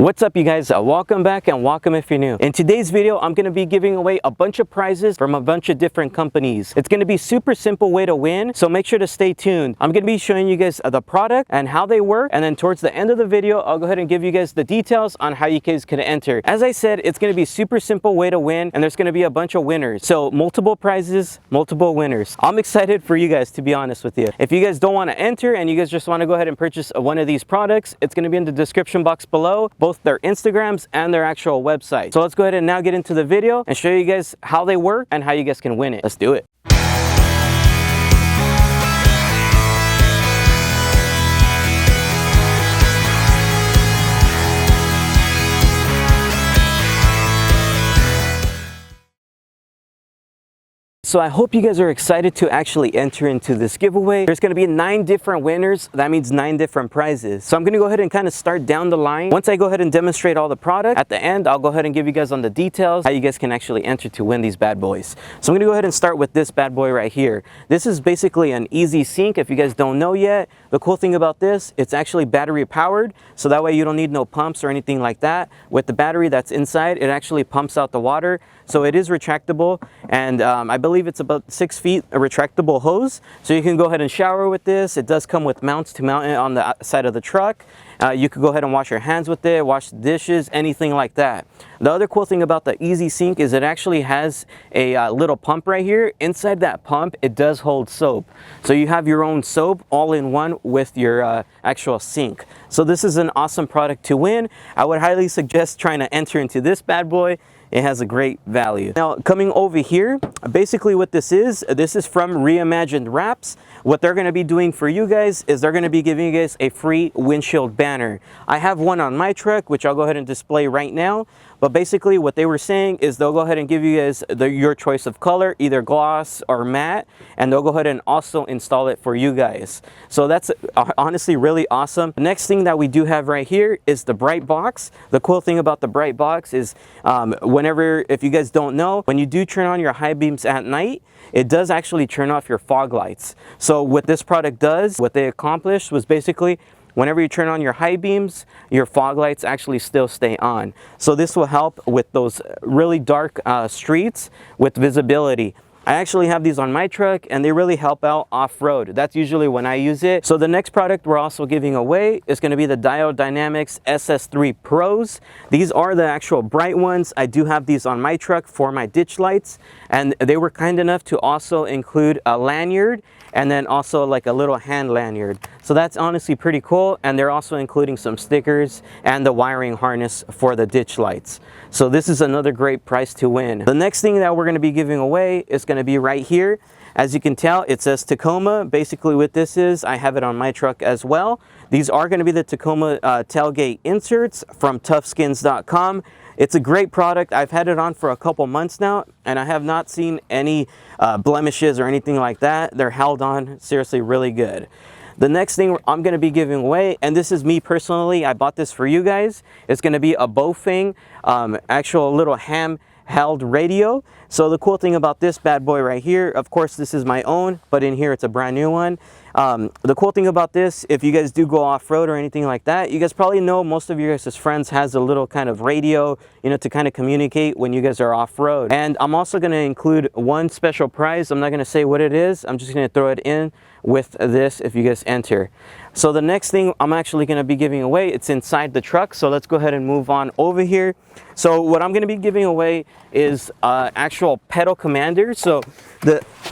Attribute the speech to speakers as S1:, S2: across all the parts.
S1: What's up, you guys? Welcome back and welcome if you're new. In today's video, I'm going to be giving away a bunch of prizes from a bunch of different companies. It's going to be super simple way to win, so make sure to stay tuned. I'm going to be showing you guys the product and how they work, and then towards the end of the video, I'll go ahead and give you guys the details on how you guys can enter. As I said, it's going to be super simple way to win, and there's going to be a bunch of winners. So multiple prizes, multiple winners. I'm excited for you guys, to be honest with you. If you guys don't want to enter and you guys just want to go ahead and purchase one of these products, it's going to be in the description box below, both their Instagrams and their actual website. So let's go ahead and now get into the video and show you guys how they work and how you guys can win it. Let's do it. So I hope you guys are excited to actually enter into this giveaway. There's going to be 9 different winners. That means 9 different prizes. So I'm going to go ahead and kind of start down the line. Once I go ahead and demonstrate all the product, at the end, I'll go ahead and give you guys on the details, how you guys can actually enter to win these bad boys. So I'm going to go ahead and start with this bad boy right here. This is basically an easy sink. If you guys don't know yet, the cool thing about this, it's actually battery powered. So that way you don't need no pumps or anything like that. With the battery that's inside, it actually pumps out the water. So it is retractable, and I believe it's about 6 feet a retractable hose. So you can go ahead and shower with this. It does come with mounts to mount it on the side of the truck. You could go ahead and wash your hands with it, wash the dishes, anything like that. The other cool thing about the Easy Sink is it actually has a little pump right here. Inside that pump, it does hold soap. So you have your own soap all in one with your actual sink. So this is an awesome product to win. I would highly suggest trying to enter into this bad boy. It has a great value. Now, coming over here, basically what this is from Reimagined Wraps. What they're gonna be doing for you guys is they're gonna be giving you guys a free windshield banner. I have one on my truck, which I'll go ahead and display right now. But basically what they were saying is they'll go ahead and give you guys your choice of color, either gloss or matte, and they'll go ahead and also install it for you guys. So that's honestly really awesome. The next thing that we do have right here is the Brite box. The cool thing about the Brite box is if you guys don't know, when you do turn on your high beams at night, it does actually turn off your fog lights. So what this product does, what they accomplished was basically whenever you turn on your high beams, your fog lights actually still stay on. So this will help with those really dark streets with visibility. I actually have these on my truck and they really help out off-road. That's usually when I use it. So the next product we're also giving away is going to be the Diode Dynamics SS3 Pros. These are the actual bright ones. I do have these on my truck for my ditch lights, and they were kind enough to also include a lanyard and then also like a little hand lanyard. So that's honestly pretty cool, and they're also including some stickers and the wiring harness for the ditch lights. So this is another great prize to win. The next thing that we're going to be giving away is going to be right here. As you can tell, it says TACOMA. Basically what this is, I have it on my truck as well. These are going to be the TACOMA tailgate inserts from tufskinz.com. It's a great product. I've had it on for a couple months now, and I have not seen any blemishes or anything like that. They're held on seriously really good. The next thing I'm going to be giving away, and this is me personally, I bought this for you guys. It's going to be a baofeng, actual little hand-held radio. So the cool thing about this bad boy right here, of course this is my own, but in here it's a brand new one. The cool thing about this, if you guys do go off-road or anything like that, you guys probably know most of your guys' friends has a little kind of radio, you know, to kind of communicate when you guys are off-road. And I'm also going to include one special prize. I'm not going to say what it is. I'm just going to throw it in with this if you guys enter. So the next thing I'm actually going to be giving away, it's inside the truck. So let's go ahead and move on over here. So what I'm going to be giving away is actual pedal commander. So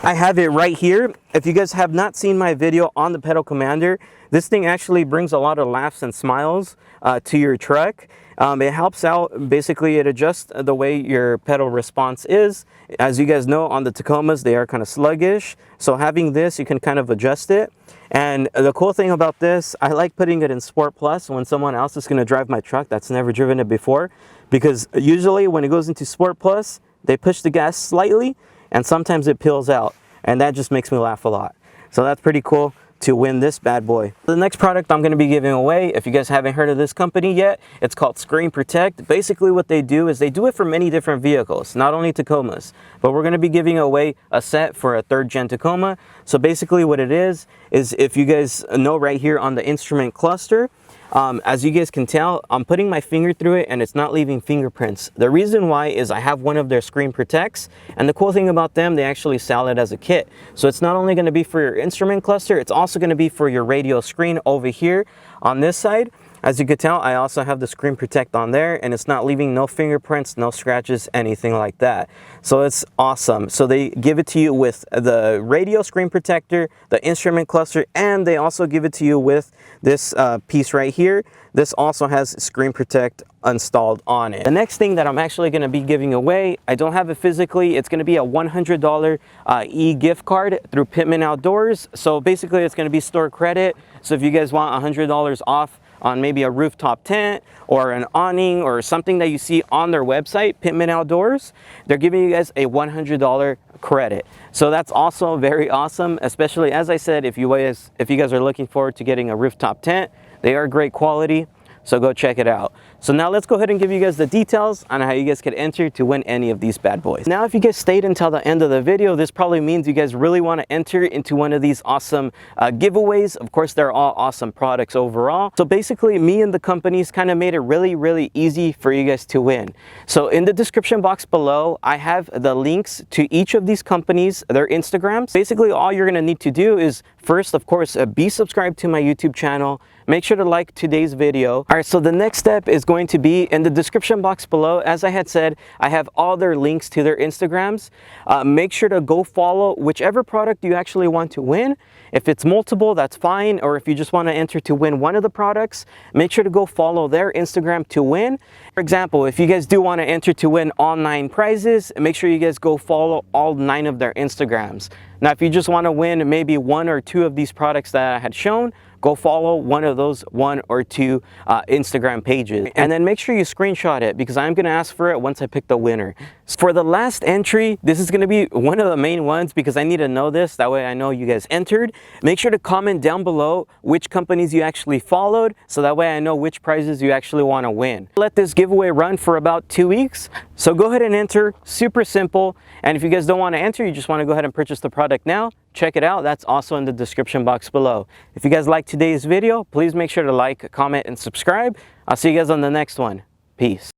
S1: I have it right here. If you guys have not seen my video on the pedal commander, this thing actually brings a lot of laughs and smiles to your truck. It helps out, basically it adjusts the way your pedal response is. As you guys know, on the Tacomas, they are kind of sluggish. So having this, you can kind of adjust it. And the cool thing about this, I like putting it in Sport Plus when someone else is going to drive my truck that's never driven it before. Because usually when it goes into Sport Plus, they push the gas slightly and sometimes it peels out. And that just makes me laugh a lot. So that's pretty cool to win this bad boy. The next product I'm going to be giving away, if you guys haven't heard of this company yet, it's called Screen Protect. Basically what they do is they do it for many different vehicles, not only Tacomas, but we're going to be giving away a set for a 3rd gen Tacoma. So basically what it is if you guys know right here on the instrument cluster, As you guys can tell, I'm putting my finger through it and it's not leaving fingerprints. The reason why is I have one of their screen protects, and the cool thing about them, they actually sell it as a kit. So it's not only going to be for your instrument cluster, it's also going to be for your radio screen over here on this side. As you can tell, I also have the screen protect on there, and it's not leaving no fingerprints, no scratches, anything like that. So it's awesome. So they give it to you with the radio screen protector, the instrument cluster, and they also give it to you with this piece right here. This also has screen protect installed on it. The next thing that I'm actually going to be giving away, I don't have it physically, it's going to be a $100 e-gift card through Pittman Outdoors. So basically it's going to be store credit. So if you guys want $100 off on maybe a rooftop tent or an awning or something that you see on their website, Pittman Outdoors, they're giving you guys a $100 credit. So that's also very awesome, especially as I said, if you guys are looking forward to getting a rooftop tent, they are great quality. So go check it out. So now let's go ahead and give you guys the details on how you guys can enter to win any of these bad boys. Now, if you guys stayed until the end of the video, this probably means you guys really want to enter into one of these awesome giveaways. Of course, they're all awesome products overall. So basically, me and the companies kind of made it really easy for you guys to win. So in the description box below, I have the links to each of these companies, their Instagrams. Basically, all you're going to need to do is first, of course, be subscribed to my YouTube channel. Make sure to like today's video. All right, so the next step is going to be in the description box below. As I had said, I have all their links to their Instagrams. Make sure to go follow whichever product you actually want to win. If it's multiple, that's fine. Or if you just want to enter to win one of the products, make sure to go follow their Instagram to win. For example, if you guys do want to enter to win all 9 prizes, make sure you guys go follow all 9 of their Instagrams. Now, if you just want to win maybe 1 or 2 of these products that I had shown, go follow one of those 1 or 2 Instagram pages. And then make sure you screenshot it, because I'm going to ask for it once I pick the winner. For the last entry, this is going to be one of the main ones because I need to know this. That way I know you guys entered. Make sure to comment down below which companies you actually followed, so that way I know which prizes you actually want to win. Let this giveaway run for about 2 weeks. So go ahead and enter. Super simple. And if you guys don't want to enter, you just want to go ahead and purchase the product now, check it out. That's also in the description box below. If you guys liked today's video, please make sure to like, comment, and subscribe. I'll see you guys on the next one. Peace.